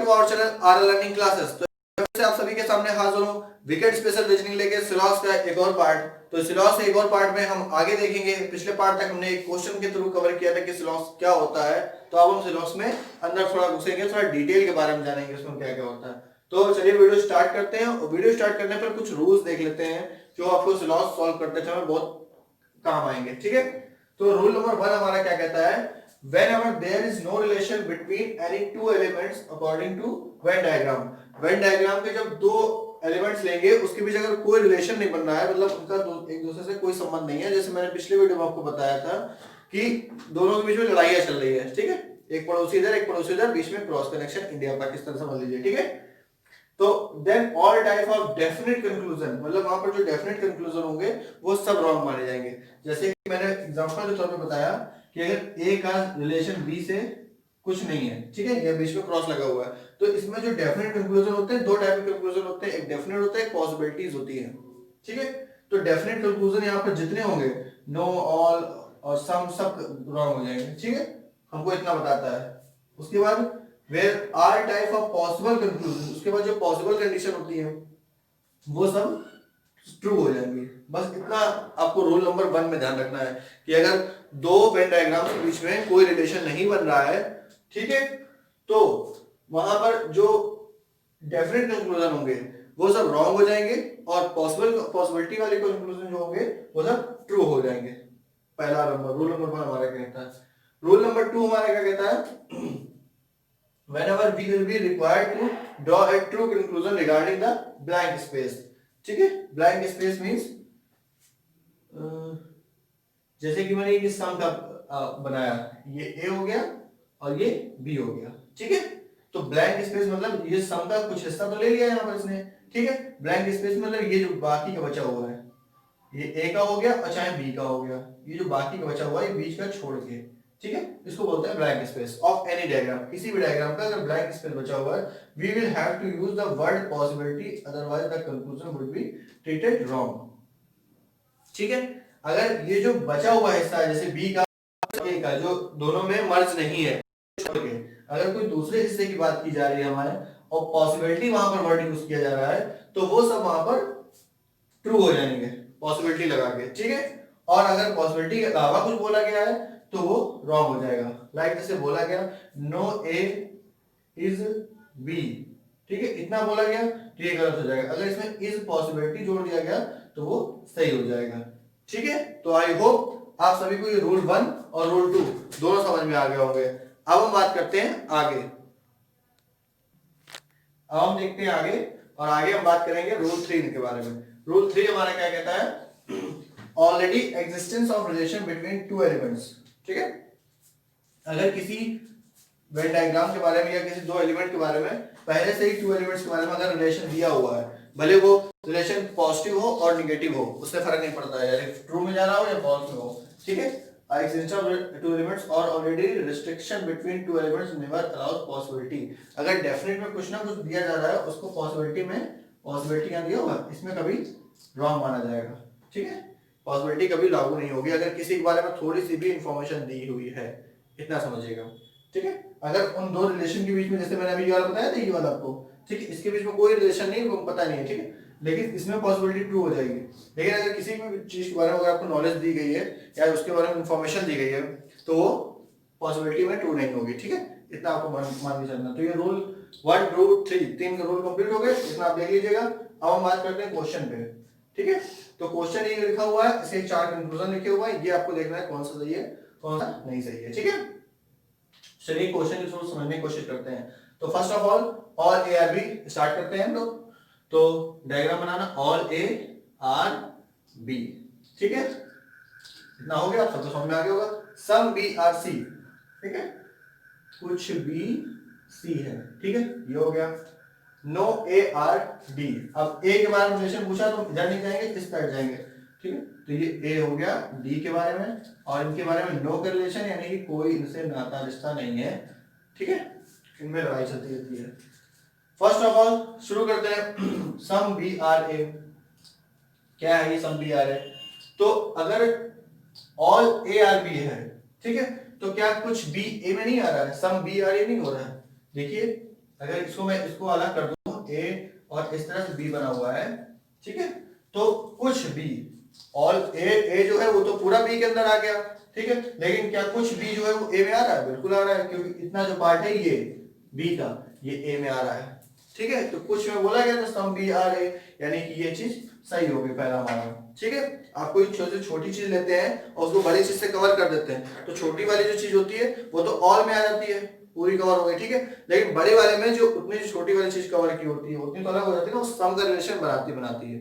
To our channel R learning classes. तो आप सभी के सामने हाजिर हूं विकेट स्पेशल रीजनिंग लेके सिलॉस का एक और पार्ट। तो सिलॉस एक और पार्ट में हम आगे देखेंगे। पिछले पार्ट तक हमने एक क्वेश्चन के थ्रू कवर किया था कि सिलॉस क्या होता है। तो अब हम सिलॉस में अंदर थोड़ा घुसेंगे, थोड़ा डिटेल के बारे में जानेंगे उसमें क्या क्या होता है। तो चलिए वीडियो स्टार्ट करते हैं। और वीडियो स्टार्ट करने पर कुछ रूल्स देख लेते हैं जो आपको सिलॉस सॉल्व करते समय बहुत काम आएंगे। ठीक है, तो रूल नंबर 1 हमारा क्या कहता है, whenever there is no relation between any two elements according to Venn diagram। Venn diagram के जब दो एलिमेंट्स लेंगे उसके बीच अगर कोई रिलेशन नहीं बन रहा है, मतलब उनका एक दूसरे से कोई संबंध नहीं है, जैसे मैंने पिछले वीडियो में आपको बताया था कि दोनों के बीच में लड़ाइयां चल रही है। ठीक है, एक पड़ोसी इधर एक पड़ोसी उधर, बीच में क्रॉस कनेक्शन इंडिया पाकिस्तान समझ लीजिए। ठीक है, तो then all type of definite conclusion, मतलब वहां पर जो डेफिनेट कंक्लूजन होंगे वो सब रॉन्ग माने जाएंगे। जैसे कि मैंने एग्जांपल के तौर पे बताया कि अगर ए का रिलेशन बी से कुछ नहीं है, ठीक है, या बीच में क्रॉस लगा हुआ है, तो इसमें जो डेफिनेट कंक्लूजन होते हैं, दो टाइप के कंक्लूजन होते हैं, एक डेफिनेट होता है, एक पॉसिबिलिटीज होती है। ठीक है, तो डेफिनेट कंक्लूजन यहाँ पर जितने होंगे, नो, ऑल और सम, सब रॉन्ग हो जाएंगे। ठीक है, हमको इतना बताता है। उसके बाद where all type of possible conclusion, उसके बाद जो पॉसिबल कंडीशन होती है वो सब ट्रू हो जाएंगी। बस इतना आपको रूल नंबर 1 में ध्यान रखना है कि अगर दो वेन डायग्राम के बीच में कोई रिलेशन नहीं बन रहा है, ठीक है, तो वहां पर जो डेफिनेट कंक्लूजन होंगे वो सब रॉन्ग हो जाएंगे और पॉसिबिलिटी वाले कंक्लूजन जो होंगे वो सब ट्रू हो जाएंगे। पहला नंबर रूल नंबर 1 हमारा क्या कहता है। रूल नंबर 2 हमारा क्या कहता है, whenever we will be required to draw a true conclusion regarding the blank space। ठीक है, blank space means जैसे कि मैंने ये सम का बनाया, ये a हो गया और ये b हो गया। ठीक है, तो ब्लैंक स्पेस मतलब ये सम का कुछ हिस्सा तो ले लिया यहाँ पर इसने। ठीक है, ब्लैंक स्पेस मतलब ये जो बाकी का बचा हुआ है, ये a का हो गया और चाहे b का हो गया, ये जो बाकी का बचा हुआ है ये बीच का छोड़ के। ठीक है, इसको बोलते हैं blank space of any diagram. किसी भी डायग्राम का अगर ब्लैंक स्पेस बचा हुआ है, we will have to use the word possibility, otherwise the conclusion would be treated wrong. ठीक है, अगर ये जो बचा हुआ हिस्सा है जैसे बी का ए का, जो दोनों में मर्ज नहीं है, छोड़ के अगर कोई दूसरे हिस्से की बात की जा रही है हमारे और पॉसिबिलिटी वहां पर वर्ड यूज किया जा रहा है, तो वो सब वहां पर ट्रू हो जाएंगे पॉसिबिलिटी लगा के। ठीक है, और अगर पॉसिबिलिटी के अलावा कुछ बोला गया है तो वो रॉन्ग हो जाएगा। लाइक जैसे बोला गया नो ए इज बी, ठीक है, इतना बोला गया तो ये गलत हो जाएगा। अगर इसमें इज पॉसिबिलिटी जोड़ दिया गया तो वो सही हो जाएगा। ठीक है, तो आई होप आप सभी को ये रूल 1 और रूल 2 दोनों समझ में आ गए होंगे। अब हम बात करते हैं आगे। अब हम देखते हैं आगे, और आगे हम बात करेंगे रूल 3 के बारे में। रूल 3 हमारा क्या कहता है, already existence of relation between two elements. ठीक है, अगर किसी वेन डायग्राम के बारे में या किसी दो एलिमेंट के बारे में पहले से ही टू एलिमेंट्स के बारे में अगर रिलेशन दिया हुआ है, भले वो रिलेशन पॉजिटिव हो और नेगेटिव हो, उससे फर्क नहीं पड़ता है, यानी ट्रू में जा रहा हो या फॉल्स में हो। ठीक है, एक्सिस्टेंस ऑफ टू एलिमेंट्स और already restriction between two elements never allows possibility. अगर डेफिनेट में कुछ ना कुछ दिया जा रहा है, उसको पॉसिबिलिटी में, पॉसिबिलिटी क्या दिया होगा, इसमें कभी रॉन्ग माना जाएगा। ठीक है, पॉसिबिलिटी कभी लागू नहीं होगी अगर किसी के बारे में थोड़ी सी भी इंफॉर्मेशन दी हुई है, इतना समझिएगा। ठीक है, अगर उन दो रिलेशन के बीच में, जैसे मैंने अभी ये वाला बताया था, ये वाला आपको, ठीक है, इसके बीच में कोई रिलेशन नहीं, पता नहीं है, ठीक है, लेकिन इसमें पॉसिबिलिटी ट्रू हो जाएगी। लेकिन अगर किसी भी चीज के बारे में अगर आपको नॉलेज दी गई है या उसके बारे में इंफॉर्मेशन दी गई है तो वो पॉसिबिलिटी में ट्रू नहीं होगी। ठीक है, इतना आपको मान के चलना। तो ये रूल 1 रूल 3 रूल कंप्लीट हो गए, इसमें आप देख लीजिएगा। अब हम बात करते हैं क्वेश्चन पे। ठीक है, तो क्वेश्चन ये लिखा हुआ है, इसके 4 कंक्लूजन लिखे हुआ है, ये आपको देखना है कौन सा सही है कौन सा नहीं सही है। ठीक है, चलिए क्वेश्चन को थोड़ा समझने की कोशिश करते हैं। तो first of all A are B start करते हैं हम लोग। तो डायग्राम बनाना ऑल ए आर बी। ठीक है, इतना हो गया, सबको समझ में आ गया होगा। सम बी आर सी, ठीक है, कुछ बी सी है, ठीक है, ये हो गया। No A are D. अब ए के बारे में रिलेशन पूछा तो इधर नहीं जाएंगे, इस पर जाएंगे। ठीक है, तो ये ए हो गया डी के बारे में, और इनके बारे में नो का रिलेशन, यानी कि कोई इनसे नाता रिश्ता नहीं है। ठीक है, इनमें लड़ाई चलती रहती है। फर्स्ट ऑफ ऑल शुरू करते हैं सम बी आर ए। क्या है ये सम बी आर ए? तो अगर ऑल ए आर बी है, ठीक है, तो क्या कुछ बी ए में नहीं आ रहा है, सम बी आर ए नहीं हो रहा है? देखिए अगर इसको मैं इसको अलग कर दूं ए और इस तरह से बी बना हुआ है, ठीक है, तो कुछ बी ऑल ए जो है वो तो पूरा बी के अंदर आ गया, ठीक है, लेकिन क्या कुछ बी जो है वो ए में आ रहा है? बिल्कुल आ रहा है, क्योंकि इतना जो पार्ट है ये बी का ये ए में आ रहा है, ठीक है। तो कुछ में बोला गया था सम बी आर ए, यानी कि ये चीज सही होगी पहला हमारा, ठीक है। आप कोई छोटी चीज लेते हैं और उसको बड़ी चीज से कवर कर देते हैं, तो छोटी वाली जो चीज होती है वो तो ऑल में आ जाती है, पूरी कवर हो गई, ठीक है। लेकिन बड़े वाले में जो उतनी जो छोटी वाली चीज कवर की होती है उतनी तो अलग हो जाती है ना, वो सम का रिलेशन बनाती है,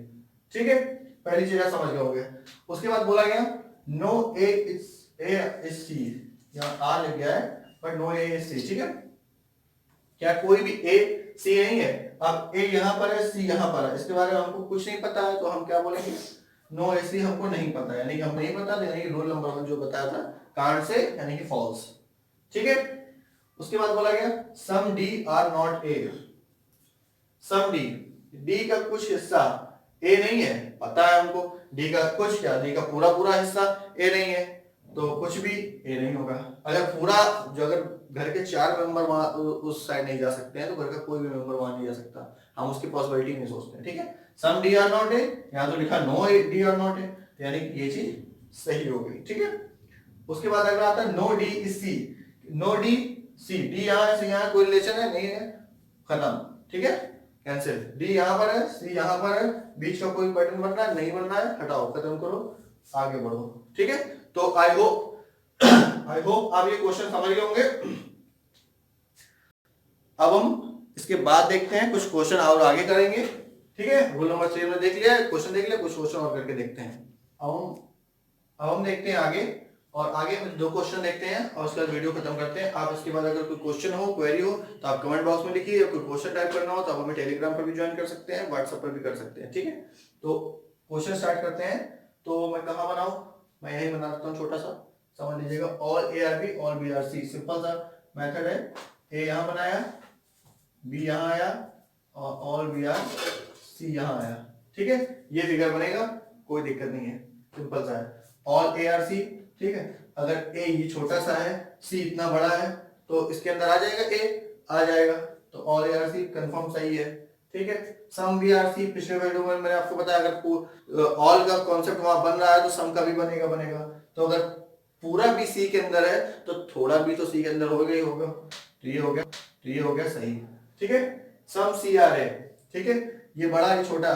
ठीक है। पहली चीज आप समझ गए होंगे। उसके बाद बोला गया नो ए इज सी, यहाँ आर लग गया है but no A is C, ठीक है। क्या कोई भी ए सी नहीं है? अब ए यहाँ पर है, सी यहाँ पर है, इसके बारे में हमको कुछ नहीं पता है, तो हम क्या बोलेंगे? नो ए सी हमको नहीं पता, यानी कि हम नहीं पता, यानी कि रूल नंबर 1 जो बताया था कांट से, यानी कि फॉल्स, ठीक है। उसके बाद बोला गया some D are not A, some D, D का कुछ हिस्सा ए नहीं है, पता है हमको, डी का कुछ क्या, डी का पूरा हिस्सा ए नहीं है, तो कुछ भी ए नहीं होगा। अगर पूरा जो, अगर घर के 4 मेंबर वहां उस साइड नहीं जा सकते हैं, तो घर का कोई भी मेंबर वहां नहीं जा सकता, हम उसकी पॉसिबिलिटी नहीं सोचते, ठीक है। Some D are not A, यहाँ तो लिखा no D are not A, यानी कि ये चीज सही हो गई, ठीक है। उसके बाद अगला आता है no D is C, no D C, D यहाँ से यहाँ कोई रिलेशन है नहीं है, खत्म, ठीक है, कैंसिल। डी यहाँ पर है, सी यहाँ पर है, बीच का कोई पैटर्न बनना है नहीं बनना है, हटाओ, खत्म करो, आगे बढ़ो, ठीक है। तो आई होप आप ये क्वेश्चन समझ गए होंगे। अब हम इसके बाद देखते हैं कुछ क्वेश्चन और आगे करेंगे, ठीक है। रूल नंबर 3 में देख लिया, क्वेश्चन देख लिया, कुछ क्वेश्चन और करके देखते हैं। अब हम देखते हैं आगे, और आगे हम 2 क्वेश्चन देखते हैं और उसके बाद वीडियो खत्म करते हैं। आप इसके बाद अगर कोई क्वेश्चन हो, क्वेरी हो, तो आप कमेंट बॉक्स में लिखिए, या कोई क्वेश्चन टाइप करना हो तो आप हमें टेलीग्राम पर भी ज्वाइन कर सकते हैं, व्हाट्सएप पर भी कर सकते हैं, ठीक है। तो क्वेश्चन स्टार्ट करते हैं। तो मैं कहाँ बनाऊं? मैं यही बना देता हूँ, छोटा सा, समझ लीजिएगा। All A are B all B are C, simple सा मेथड है। ए यहाँ बनाया, बी यहाँ आया, और ऑल बी आर सी यहाँ आया, ठीक है। ये फिगर बनेगा, कोई दिक्कत नहीं है, सिंपल सा है। ऑल ए आर सी, ठीक है। अगर ए ये छोटा सा है, सी इतना बड़ा है, तो इसके अंदर आ जाएगा, ए आ जाएगा, तो all A are C confirm सही है, ठीक है। सम बी आर सी, पिछले वीडियो में मैंने आपको बताया, अगर ऑल का कॉन्सेप्ट वहां बन रहा है तो सम का भी बनेगा। तो अगर पूरा भी सी के अंदर है तो थोड़ा भी तो सी के अंदर होगा ही होगा, तो ये हो गया सही, ठीक है। सम सी आर है, ठीक है। ये बड़ा ये छोटा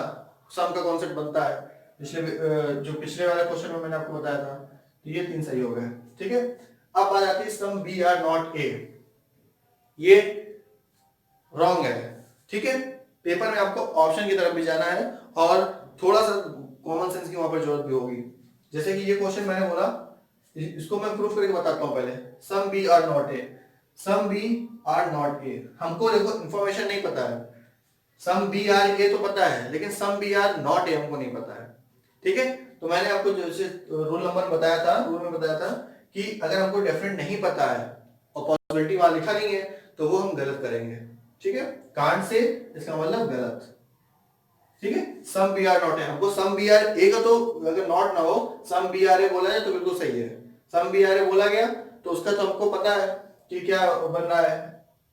सम का कॉन्सेप्ट बनता है, पिछले वाले क्वेश्चन में मैंने आपको बताया था, तो ये 3 सही हो गए, ठीक है। अब आ जाती है some B are not A, ये रॉन्ग है, ठीक है। पेपर में आपको ऑप्शन की तरफ भी जाना है और थोड़ा सा कॉमन सेंस की वहां पर जरूरत भी होगी। जैसे कि ये क्वेश्चन मैंने बोला, इसको मैं प्रूफ करके बताता हूं पहले। Some B are not A, some B are not A, हमको देखो इंफॉर्मेशन नहीं पता है। सम बी आर ए तो पता है, लेकिन some B are not A हमको नहीं पता है, ठीक है। तो मैंने आपको जैसे रूल में बताया था कि अगर हमको डेफिनेट नहीं पता है और पॉसिबिलिटी वहां लिखा नहीं है, तो वो हम गलत करेंगे, ठीक है। कांट से इसका मतलब गलत, ठीक है। सम बी आर नॉट है, हमको सम बी आर ए का तो अगर नॉट ना हो, सम बी आर ए बोला जाए तो बिल्कुल सही है। सम बी आर ए बोला गया तो उसका तो हमको पता है कि क्या बन रहा है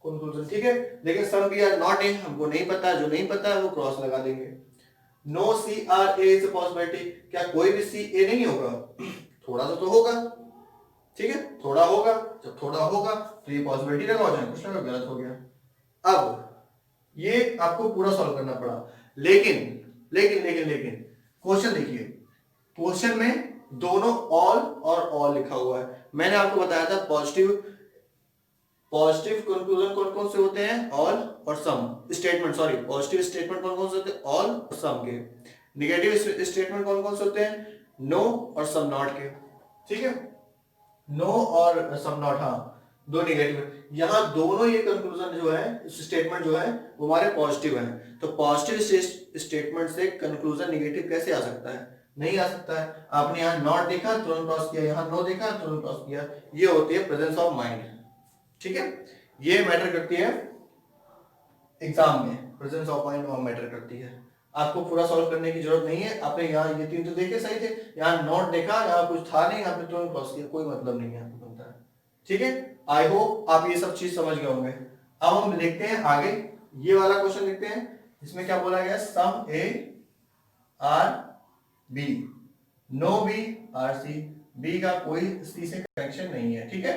कंक्लूजन, ठीक है। लेकिन some B are not A हमको नहीं पता, जो नहीं पता है वो क्रॉस लगा देंगे। No C are A is a possibility, क्या कोई भी सी ए नहीं होगा? थोड़ा सा तो होगा, ठीक है, थोड़ा होगा। जब थोड़ा होगा तो ये पॉसिबिलिटी लगा हो जाए, कुछ ना गलत हो गया। अब ये आपको पूरा सॉल्व करना पड़ा, लेकिन क्वेश्चन देखिए, क्वेश्चन में दोनों ऑल और ऑल लिखा हुआ है। मैंने आपको बताया था पॉजिटिव कंक्लूजन कौन कौन से होते हैं? ऑल और some statement, sorry, positive statement कौन कौन से होते हैं? ऑल और सम के। नेगेटिव स्टेटमेंट कौन कौन से होते हैं? नो और सम नॉट के, ठीक है। नो और सम नॉट, हाँ, 2 नेगेटिव। यहां दोनों ये कंक्लूजन जो है, स्टेटमेंट जो है, वो हमारे पॉजिटिव हैं। तो पॉजिटिव स्टेटमेंट से कंक्लूजन नेगेटिव कैसे आ सकता है? नहीं आ सकता है। आपने यहाँ नॉट देखा तुरंत क्रॉस किया, यहाँ नो देखा तुरंत क्रॉस किया, ये होती है प्रेजेंस ऑफ माइंड, ठीक है। ये मैटर करती है एग्जाम में, प्रेजेंस ऑफ माइंड मैटर करती है। आपको पूरा सॉल्व करने की जरूरत नहीं है। आपने यहाँ ये 3 तो देखे सही थे, यहाँ नोट देखा, यहाँ कुछ था नहीं, आपने तुरंत क्रॉस किया, कोई मतलब नहीं है आपको बनता है, ठीक है। आई होप आप ये सब चीज समझ गए होंगे। अब हम देखते हैं आगे, ये वाला क्वेश्चन देखते हैं। इसमें क्या बोला गया, some A are B, no B are C, B का कोई सी से कनेक्शन नहीं है, ठीक है।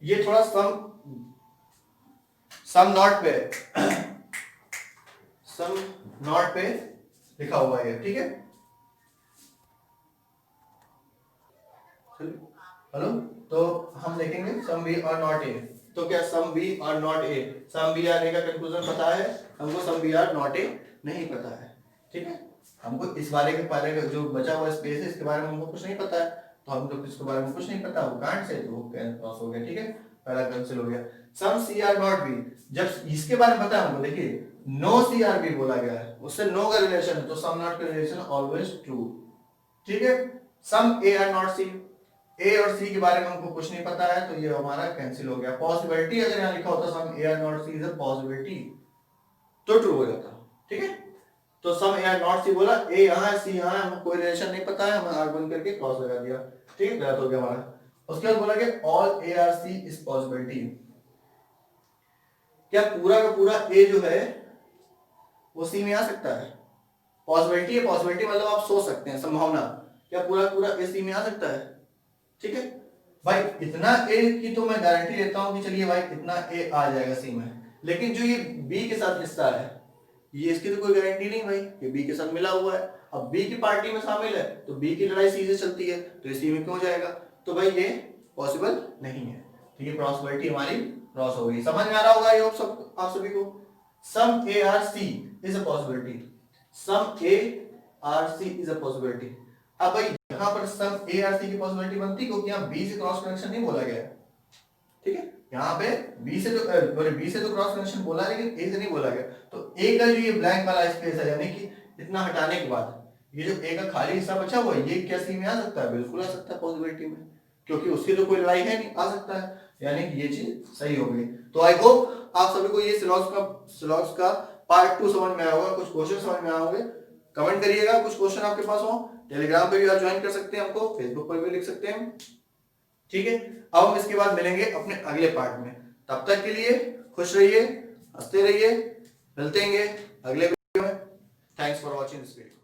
ये थोड़ा सम नॉट पे सम नॉट पे लिखा हुआ है, ठीक है। हेलो, तो हम देखेंगे सम बी और नॉट ए। तो क्या सम बी और not A, some B are A का कंक्लूजन पता है हमको, some B are not A नहीं पता है, ठीक है। हमको इस बारे के बारे में जो बचा हुआ स्पेस है इसके बारे में हमको कुछ नहीं पता है, तो हम लोग इसके बारे में कुछ नहीं पता, वो कांट से तो वो क्रॉस हो गया, ठीक है, पहला कैंसिल हो गया। सम सी आर नॉट बी, जब इसके बारे में पता है हमको, देखिए नो सी आर बी बोला गया है, उससे नो का रिलेशन है, तो सम नॉट का रिलेशन ऑलवेज ट्रू, ठीक है। सम ए आर नॉट सी, ए और सी के बारे में हमको कुछ नहीं पता है, तो ये हमारा कैंसिल हो गया। पॉसिबिलिटी अगर यहाँ लिखा होता some A are not C is a possibility, तो ट्रू हो जाता, ठीक है। तो सम ए आर नॉट सी बोला, ए यहाँ है सी यहाँ है, हमको कोई रिलेशन नहीं पता है, हमने आर बन करके क्रॉस लगा दिया, ठीक है, गलत हो गया हमारा। उसके बाद बोला कि all A are C is possibility, क्या पूरा का पूरा ए जो है वो सी में आ सकता है? पॉसिबिलिटी है, पॉसिबिलिटी मतलब आप सोच सकते हैं, संभावना, क्या पूरा पूरा ए सी में आ सकता है? ठीक है भाई, इतना ए की तो मैं गारंटी लेता हूं कि चलिए भाई इतना ए आ जाएगा सी में, लेकिन जो ये बी के साथ हिस्सा है ये इसकी तो कोई गारंटी नहीं भाई, ये बी के साथ मिला हुआ है। अब बी की पार्टी में शामिल है तो बी की लड़ाई सी से चलती है, तो ये सी में क्यों जाएगा? तो भाई ये पॉसिबल नहीं है, तो ये पॉसिबिलिटी हमारी क्रॉस हो गई। समझ में आ रहा होगा ये सब आप सभी को? Some A are C is a possibility, some A are C is a possibility. अब भाई यहाँ पर सम ए आर सी की पॉसिबिलिटी बनती क्योंकि यहाँ बी से क्रॉस कनेक्शन नहीं बोला गया है, ठीक है। यहाँ पे बी से तो क्रॉस कनेक्शन बोला है लेकिन ए से नहीं बोला गया, तो ए का जो ये ब्लैंक वाला स्पेस है, यानी कि इतना हटाने के बाद ये जो ए का खाली हिस्सा बचा हुआ है, ये क्या सी में आ सकता है? बिल्कुल आ सकता है पॉसिबिलिटी में, क्योंकि उसकी तो कोई लड़ाई है नहीं, आ सकता है, यानी कि ये चीज सही हो गई। तो आई होप आप सभी को ये सिलॉक्स का पार्ट 2 समझ में आया होगा, कुछ क्वेश्चन समझ में आए होंगे। कमेंट करिएगा कुछ क्वेश्चन आपके पास हो, टेलीग्राम पे भी आप ज्वाइन कर सकते हैं, हमको फेसबुक पर भी लिख सकते हैं, ठीक है। अब हम इसके बाद मिलेंगे अपने अगले पार्ट में, तब तक के लिए खुश रहिए, हंसते रहिए, मिलते हैं अगले वीडियो में। Thanks for watching this video.